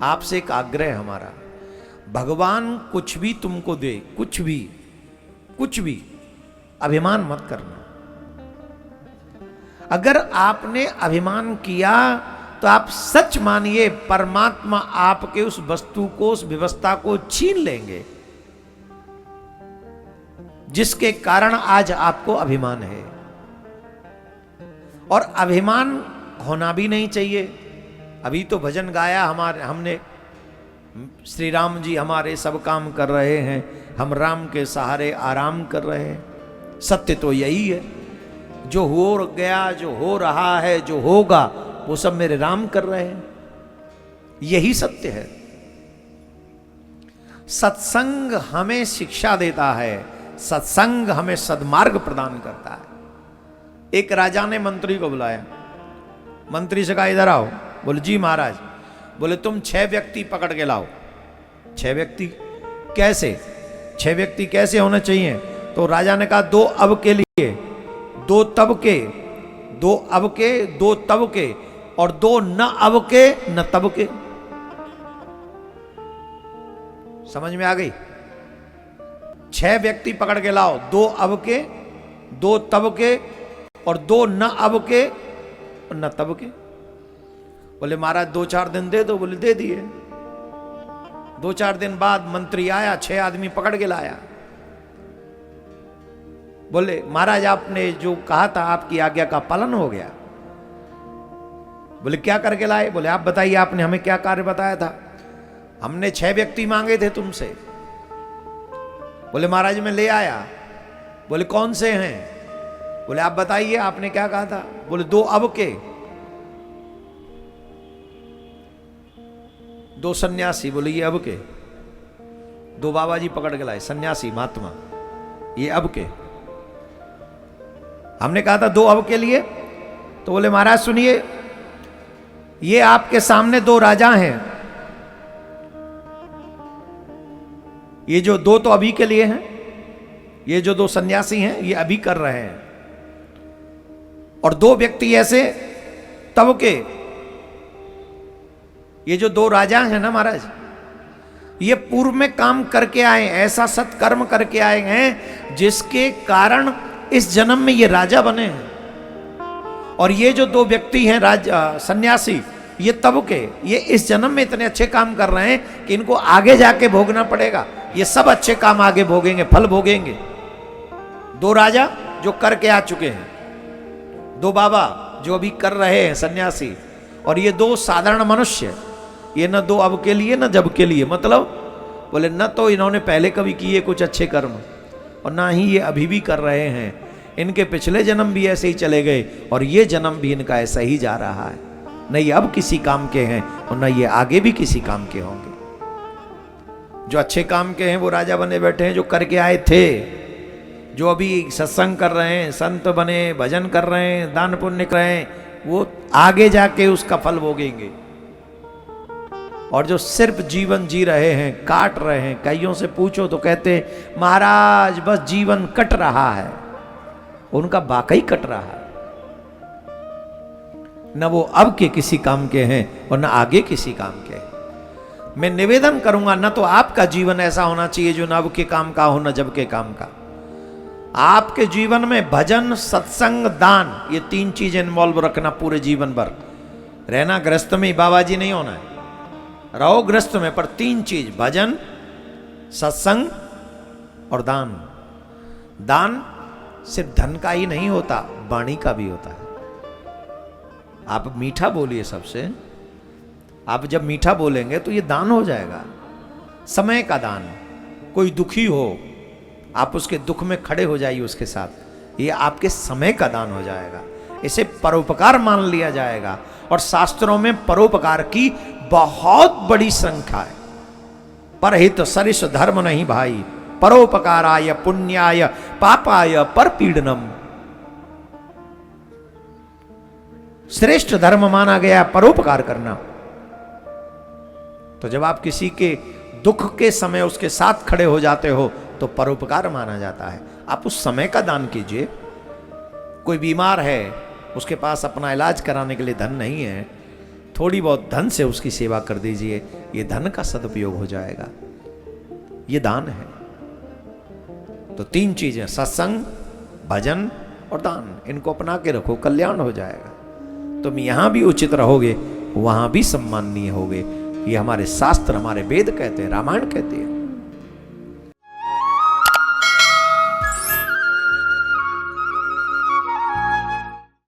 आपसे एक आग्रह है हमारा, भगवान कुछ भी तुमको दे, कुछ भी अभिमान मत करना। अगर आपने अभिमान किया तो आप सच मानिए परमात्मा आपके उस वस्तु को, उस व्यवस्था को छीन लेंगे जिसके कारण आज आपको अभिमान है। और अभिमान होना भी नहीं चाहिए। अभी तो भजन गाया हमने, श्री राम जी हमारे सब काम कर रहे हैं, हम राम के सहारे आराम कर रहे हैं। सत्य तो यही है, जो हो गया, जो हो रहा है, जो होगा, वो सब मेरे राम कर रहे हैं। यही सत्य है। सत्संग हमें शिक्षा देता है, सत्संग हमें सद्मार्ग प्रदान करता है। एक राजा ने मंत्री को बुलाया, मंत्री से कहा इधर आओ। बोले जी महाराज। बोले तुम 6 व्यक्ति पकड़ के लाओ। 6 व्यक्ति कैसे? 6 व्यक्ति कैसे होने चाहिए? तो राजा ने कहा 2 अब के लिए, 2 तब के, 2 अब के, 2 तब के, और 2 न अब के न तब के। समझ में आ गई? 6 व्यक्ति पकड़ के लाओ, 2 अब के, 2 तब के, और 2 न अब के और न तब के। बोले महाराज 2-4 दिन दे दो। बोले दे दिए। 2-4 दिन बाद मंत्री आया, 6 आदमी पकड़ के लाया। बोले महाराज आपने जो कहा था आपकी आज्ञा का पालन हो गया। बोले क्या करके लाए? बोले आप बताइए आपने हमें क्या कार्य बताया था? हमने 6 व्यक्ति मांगे थे तुमसे। बोले महाराज मैं ले आया। बोले कौन से हैं? बोले आप बताइए आपने क्या कहा था? बोले 2 अब के, 2 सन्यासी। बोले ये अब के। 2 बाबा जी पकड़ के लाए, सन्यासी महात्मा, ये अब के। हमने कहा था 2 अब के लिए। तो बोले महाराज सुनिए, ये आपके सामने 2 राजा हैं, ये जो 2 तो अभी के लिए हैं, ये जो 2 सन्यासी हैं ये अभी कर रहे हैं, और 2 व्यक्ति ऐसे तब के, ये जो 2 राजा हैं ना महाराज, ये पूर्व में काम करके आए, ऐसा सत्कर्म करके आए हैं जिसके कारण इस जन्म में ये राजा बने हैं। और ये जो 2 व्यक्ति हैं राजा सन्यासी, ये तब के, ये इस जन्म में इतने अच्छे काम कर रहे हैं कि इनको आगे जाके भोगना पड़ेगा। ये सब अच्छे काम आगे भोगेंगे, फल भोगेंगे। 2 राजा जो करके आ चुके हैं, 2 बाबा जो अभी कर रहे हैं सन्यासी, और ये 2 साधारण मनुष्य, ये न 2 अब के लिए न जब के लिए। मतलब बोले न तो इन्होंने पहले कभी किए कुछ अच्छे कर्म, और ना ही ये अभी भी कर रहे हैं। इनके पिछले जन्म भी ऐसे ही चले गए, और ये जन्म भी इनका ऐसा ही जा रहा है। न ये अब किसी काम के हैं और न ये आगे भी किसी काम के होंगे। जो अच्छे काम के हैं वो राजा बने बैठे हैं, जो करके आए थे, जो अभी सत्संग कर रहे हैं, संत बने, भजन कर रहे हैं, दान पुण्य कर रहे हैं, वो आगे जाके उसका फल भोगेंगे। और जो सिर्फ जीवन जी रहे हैं, काट रहे हैं, कईयों से पूछो तो कहते महाराज बस जीवन कट रहा है। उनका वाकई कट रहा है, न वो अब के किसी काम के हैं और न आगे किसी काम के हैं। मैं निवेदन करूंगा, न तो आपका जीवन ऐसा होना चाहिए जो न अब के काम का हो न जब के काम का। आपके जीवन में भजन, सत्संग, दान, ये 3 चीजें इन्वॉल्व रखना पूरे जीवन भर। रहना गृहस्थ में बाबा जी नहीं होना है, रहो गृहस्थ में, पर 3 चीज, भजन, सत्संग और दान। दान सिर्फ धन का ही नहीं होता, वाणी का भी होता है। आप मीठा बोलिए सबसे। आप जब मीठा बोलेंगे तो ये दान हो जाएगा। समय का दान, कोई दुखी हो आप उसके दुख में खड़े हो जाइए उसके साथ, ये आपके समय का दान हो जाएगा। इसे परोपकार मान लिया जाएगा। और शास्त्रों में परोपकार की बहुत बड़ी संख्या है। परहित सरिस धर्म नहीं भाई, परोपकाराय पुण्याय पापाय परपीडनम। श्रेष्ठ धर्म माना गया परोपकार करना। तो जब आप किसी के दुख के समय उसके साथ खड़े हो जाते हो तो परोपकार माना जाता है। आप उस समय का दान कीजिए। कोई बीमार है, उसके पास अपना इलाज कराने के लिए धन नहीं है, थोड़ी बहुत धन से उसकी सेवा कर दीजिए, ये धन का सदुपयोग हो जाएगा, ये दान है। तो 3 चीजें, सत्संग, भजन और दान, इनको अपना के रखो, कल्याण हो जाएगा। तुम यहां भी उचित रहोगे, वहां भी सम्माननीय होगे। ये हमारे शास्त्र, हमारे वेद कहते हैं, रामायण कहते हैं।